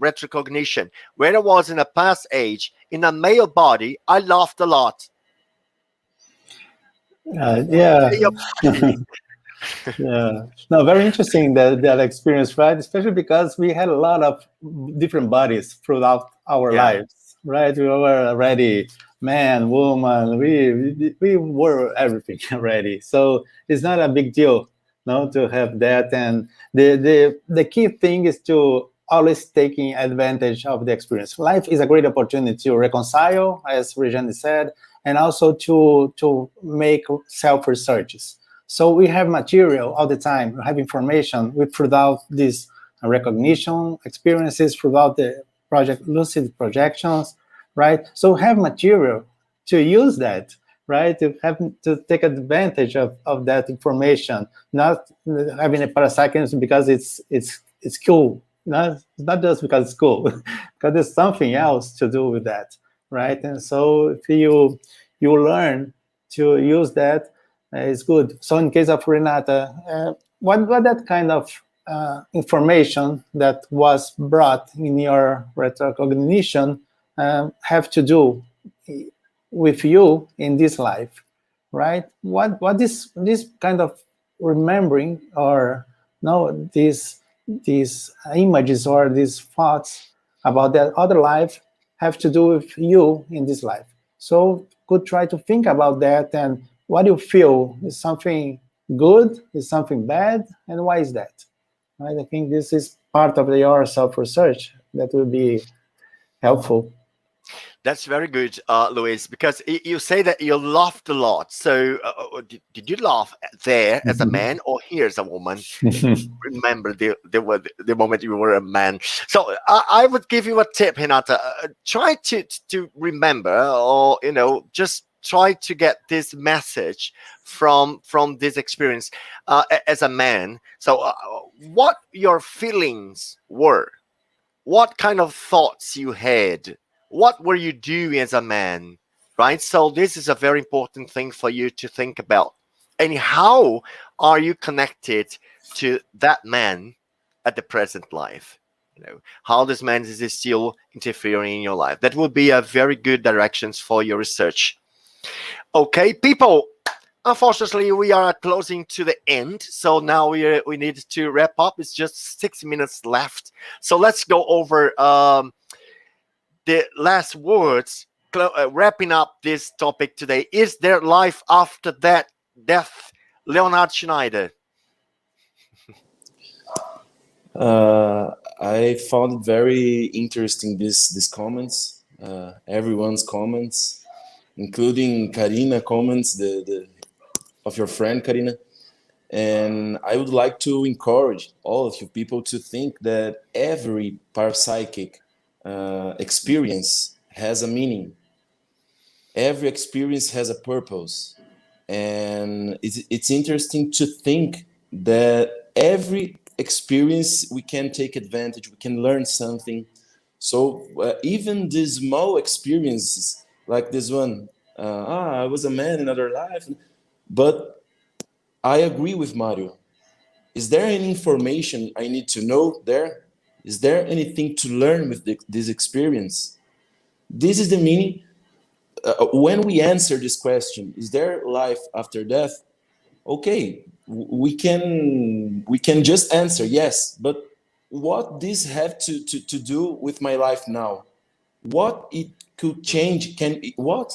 retrocognition. When I was in a past age, in a male body, I laughed a lot. Yeah. Yeah, no, very interesting that experience, right? Especially because we had a lot of different bodies throughout our Yeah. lives, right? We were already man, woman, we were everything already. So it's not a big deal, no, to have that. And the key thing is to always taking advantage of the experience. Life is a great opportunity to reconcile, as Regina said, and also to make self researches. So we have material all the time, we have information throughout these recognition experiences, throughout the project lucid projections, right? So have material to use that, right? To have to take advantage of that information, not having a parapsychism because it's cool. It's not just because it's cool, because there's something else to do with that, right? And so if you learn to use that, is good. So in case of Renata, what that kind of information that was brought in your retrocognition have to do with you in this life, right? What this kind of remembering or no these images or these thoughts about that other life have to do with you in this life. So could try to think about that and what you feel is something good, is something bad, and why is that? Right? I think this is part of your self-research that will be helpful. That's very good, Luis, because you say that you laughed a lot. So did you laugh there as a man or here as a woman? Remember the moment you were a man. So I would give you a tip, Hinata. Try to remember, or just try to get this message from this experience as a man. So what your feelings were, what kind of thoughts you had, what were you doing as a man, right? So this is a very important thing for you to think about. And how are you connected to that man at the present life? How this man is still interfering in your life? That will be a very good directions for your research. Okay, people. Unfortunately, we are closing to the end, so now we need to wrap up. It's just 6 minutes left, so let's go over the last words, wrapping up this topic today. Is there life after that death? Leonard Schneider. I found it very interesting these comments, everyone's comments, including Karina comments, the of your friend Karina. And I would like to encourage all of you people to think that every parapsychic experience has a meaning. Every experience has a purpose. And it's interesting to think that every experience we can take advantage, we can learn something. So even these small experiences like this one, I was a man in another life, but I agree with Mario. Is there any information I need to know there? Is there anything to learn with this experience? This is the meaning. When we answer this question, is there life after death? Okay, we can just answer yes, but what this have to do with my life now? What it could change? What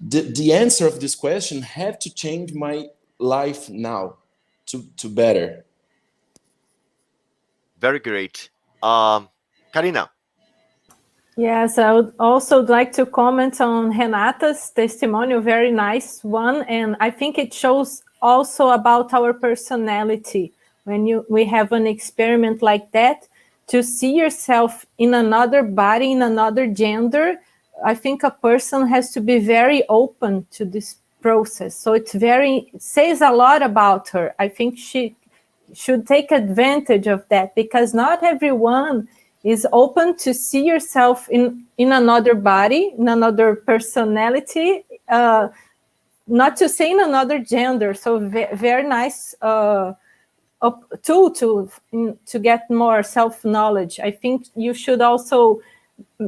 the answer of this question have to change my life now to better? Very great. Karina. Yes, I would also like to comment on Renata's testimonial, very nice one. And I think it shows also about our personality. When we have an experiment like that, to see yourself in another body, in another gender, I think a person has to be very open to this process. So it says a lot about her. I think she should take advantage of that, because not everyone is open to see yourself in another body, in another personality, not to say in another gender. So very nice tool to get more self-knowledge. I think you should also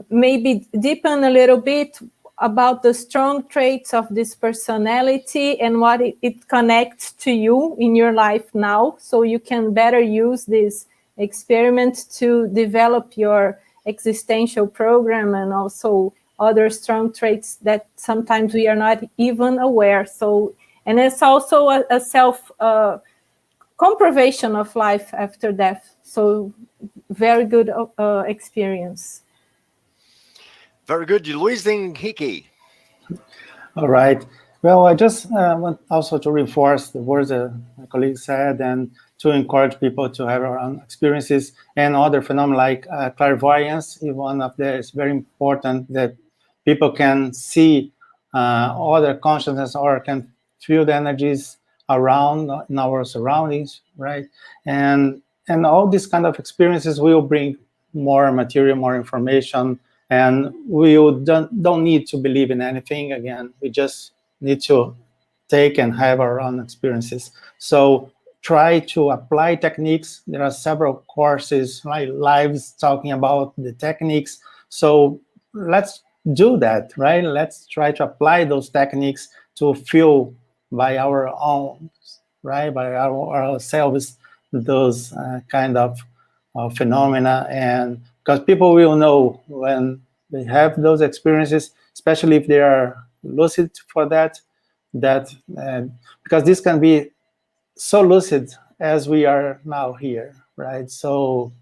maybe deepen a little bit about the strong traits of this personality and what it connects to you in your life now, so you can better use this experiment to develop your existential program and also other strong traits that sometimes we are not even aware. So, and it's also a self comprovation of life after death. So very good experience. Very good. Luis Henrique. All right. Well, I just want also to reinforce the words that my colleague said, and to encourage people to have our own experiences and other phenomena like clairvoyance. One of them is very important, that people can see other consciousness or can feel the energies around in our surroundings, right? And all these kind of experiences will bring more material, more information, and we don't need to believe in anything. Again, we just need to take and have our own experiences. So try to apply techniques. There are several courses, like lives talking about the techniques. So let's do that, right? Let's try to apply those techniques to feel by our own, right? By ourselves, those kind of phenomena. And because people will know when they have those experiences, especially if they are lucid for that, because this can be so lucid as we are now here, right? So,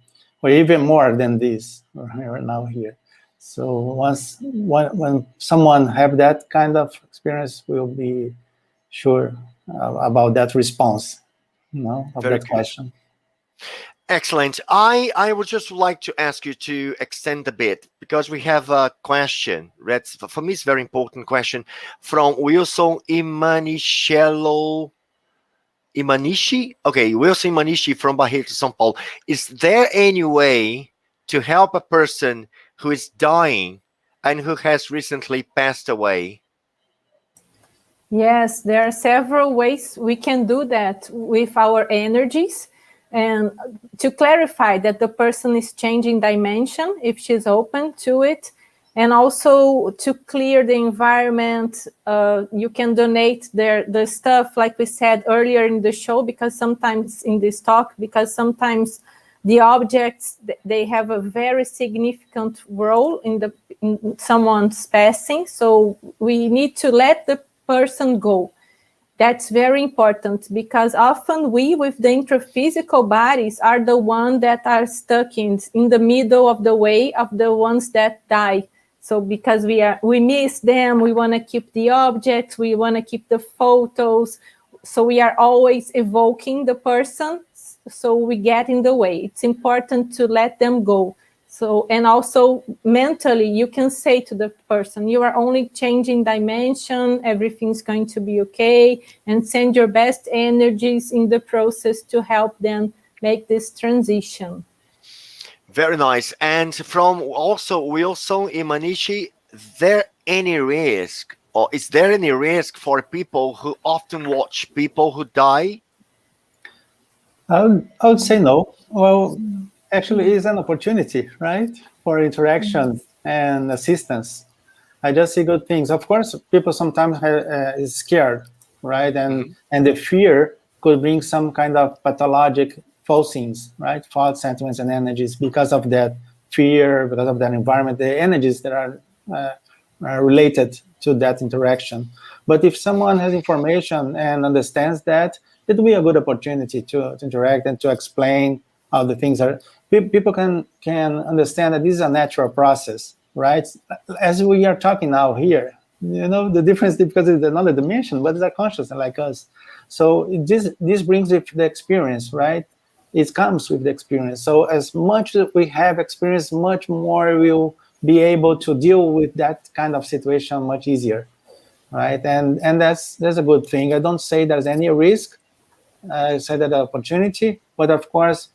or even more than this, we are now here. So when someone have that kind of experience, we'll be sure about that response, of Very that good. question. Excellent. I would just like to ask you to extend a bit, because we have a question. That's, for me, it's a very important question from Wilson Imanishi. Okay, Wilson Imanishi from Bahia to São Paulo. Is there any way to help a person who is dying and who has recently passed away? Yes, there are several ways we can do that with our energies. And to clarify that the person is changing dimension, if she's open to it, and also to clear the environment, you can donate the stuff, like we said earlier in the show, because sometimes in this talk, because sometimes the objects, they have a very significant role in someone's passing. So we need to let the person go. That's very important, because often we, with the intraphysical bodies, are the ones that are stuck in the middle of the way of the ones that die. So because we miss them, we want to keep the objects, we want to keep the photos. So we are always evoking the person, so we get in the way. It's important to let them go. So, and also mentally, you can say to the person, you are only changing dimension, everything's going to be okay, and send your best energies in the process to help them make this transition. Very nice. And from also Wilson Imanishi, is there any risk for people who often watch people who die? I would say no. Well, actually, it's an opportunity, right, for interaction and assistance. I just see good things. Of course, people sometimes is scared, right, and the fear could bring some kind of pathologic false things, right, false sentiments and energies because of that fear, because of that environment, the energies that are related to that interaction. But if someone has information and understands that, it will be a good opportunity to interact and to explain how the things are. People can understand that this is a natural process, right? As we are talking now here, the difference is because it's another dimension, but it's a consciousness like us. So this brings with the experience, right? It comes with the experience. So as much as we have experience, much more we'll be able to deal with that kind of situation much easier, right? And that's a good thing. I don't say there's any risk. I say that opportunity, but of course,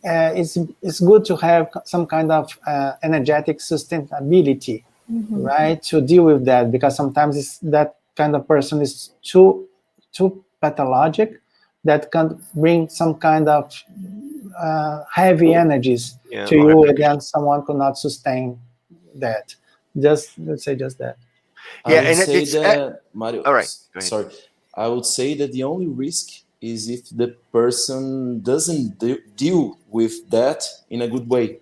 it's good to have some kind of energetic sustainability, right, to deal with that, because sometimes that kind of person is too pathologic, that can bring some kind of heavy energies to you, again, someone could not sustain that. Let's say just that. Yeah, I would and say that, Mario, all right. Go ahead. sorry, I would say that the only risk is if the person doesn't deal with that in a good way.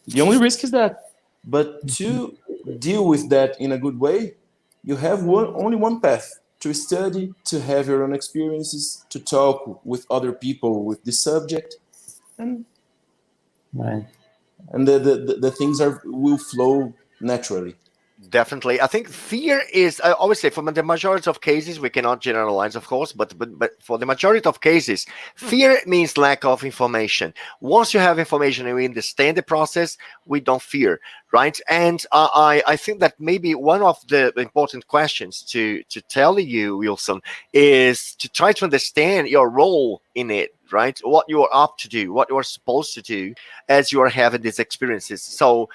The only risk is that. But to deal with that in a good way, you have only one path: to study, to have your own experiences, to talk with other people with the subject, and Right. the things will flow naturally. Definitely. I think fear is, I always say, for the majority of cases, we cannot generalize, of course, but for the majority of cases, fear means lack of information. Once you have information and we understand the process, we don't fear, right? And I think that maybe one of the important questions to tell you, Wilson, is to try to understand your role in it, right? What you are up to do, what you are supposed to do as you are having these experiences. So,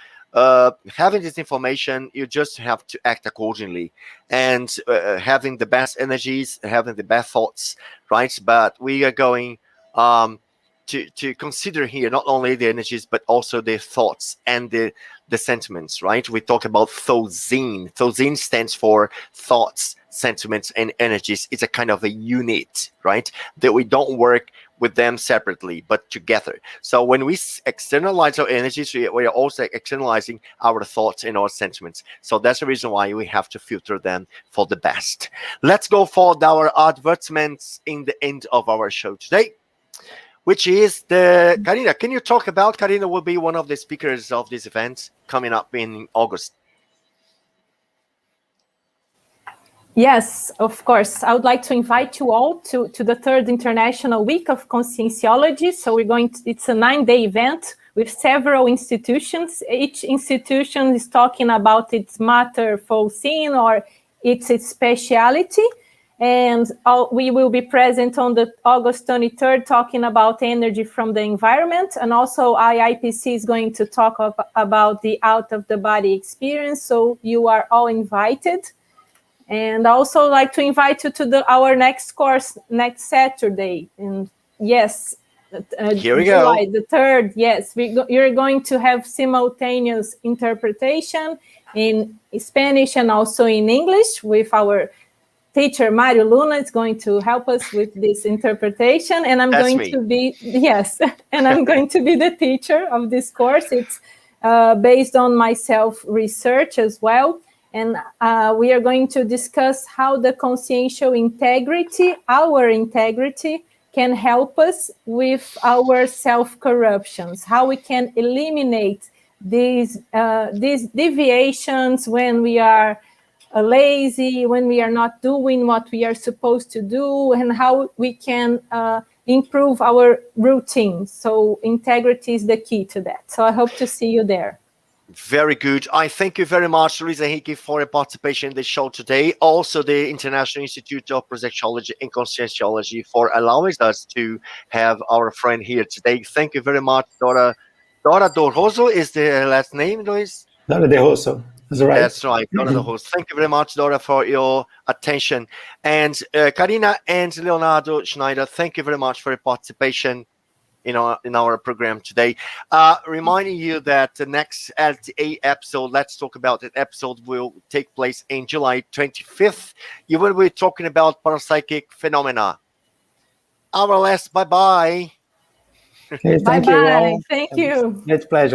having this information, you just have to act accordingly, and having the best energies, having the best thoughts, right? But we are going to consider here not only the energies but also the thoughts and the sentiments, right? We talk about Thozine. Thozine stands for thoughts, sentiments, and energies. It's a kind of a unit, right? That we don't work with them separately, but together. So when we externalize our energies, we are also externalizing our thoughts and our sentiments. So that's the reason why we have to filter them for the best. Let's go for our advertisements in the end of our show today, which is the Karina. Can you talk about, Karina will be one of the speakers of this event coming up in August. Yes, of course. I would like to invite you all to the 3rd International Week of Conscientiology. So it's a 9-day event with several institutions. Each institution is talking about its matter scene or its speciality. And we will be present on the August 23rd talking about energy from the environment. And also IIPC is going to talk about the out-of-the-body experience. So you are all invited. And I also like to invite you to our next course next Saturday. And yes, Here we July go. the 3rd, yes, you're going to have simultaneous interpretation in Spanish and also in English with our teacher Mario Luna is going to help us with this interpretation, and I'm That's going me. to be and I'm going to be the teacher of this course. It's based on my self-research as well. And we are going to discuss how the consciential integrity, our integrity, can help us with our self-corruptions, how we can eliminate these deviations when we are lazy, when we are not doing what we are supposed to do, and how we can improve our routine. So integrity is the key to that. So I hope to see you there. Very good. I thank you very much, Luisa Hickey, for your participation in the show today. Also, the International Institute of Parapsychology and Conscientiology for allowing us to have our friend here today. Thank you very much, Dora. Dora do Rosso is the last name, Luis? Dora de Rosso. That's right. That's right, Dora do Rosso. Thank you very much, Dora, for your attention. And Karina and Leonardo Schneider, thank you very much for your participation in our program today. Reminding you that the next LTA episode, Let's Talk About It episode, will take place in July 25th. You will be talking about parapsychic phenomena. Our last bye-bye. Okay, thank you all. Bye-bye. Thank you. It's a pleasure.